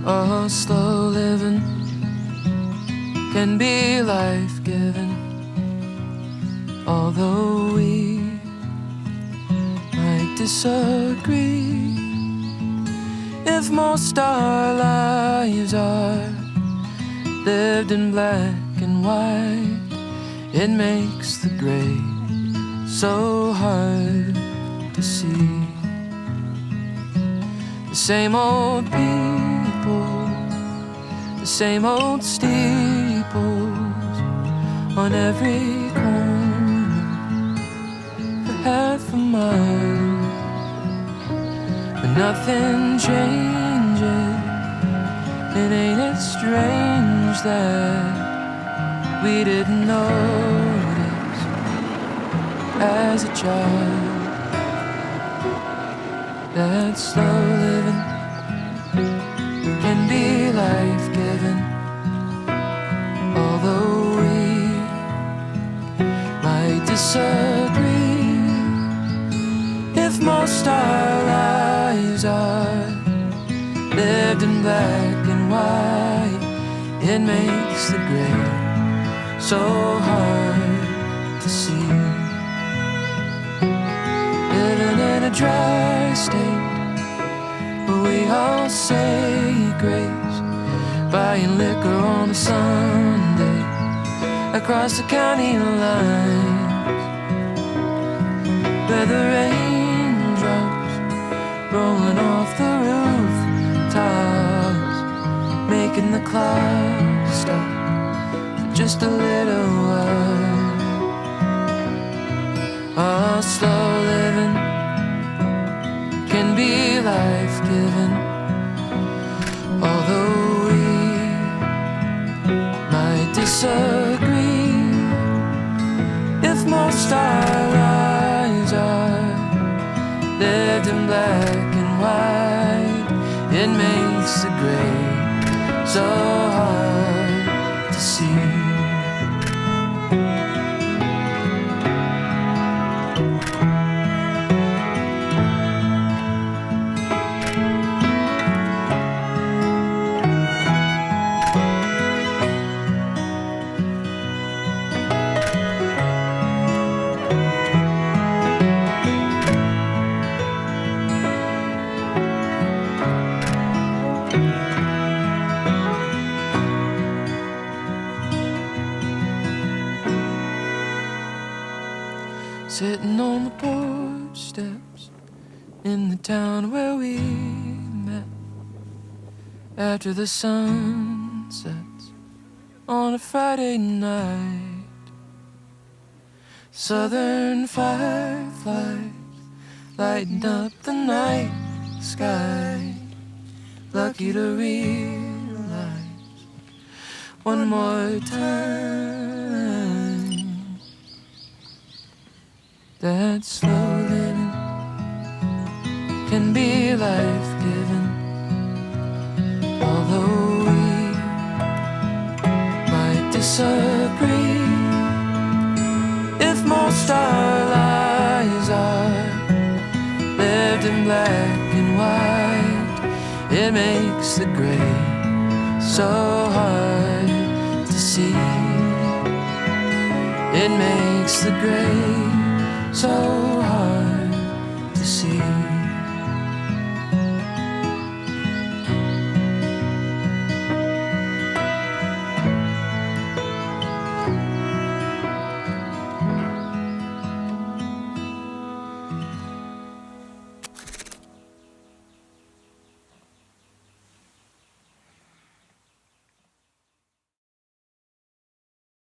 Oh, slow living can be life-giving, although we might disagree. If most our lives are lived in black and white, it makes the gray so hard to see. The same old people, the same old steeples on every corner for half a mile. But nothing changes, and ain't it strange that we didn't notice as a child that slow living can be life-giving, although we might disagree. If most our lives are lived in black and white, it makes the gray so hard to see. Living in a dry state where we all say grace, buying liquor on a Sunday across the county lines, where the raindrops rolling off the rooftops, making the clock stop for just a little while. Oh, slow living can be life-giving, although we might disagree. If most our lives are lived in black and white, it makes the gray so hard to see. sitting on the porch steps in the town where we met. After the sun sets on a Friday night, southern fireflies lighting up the night sky. Lucky to realize one more time that slow living can be life-giving. Although we might disagree, if most our lives are lived in black and white, it makes the gray so hard to see. It makes the gray so hard to see.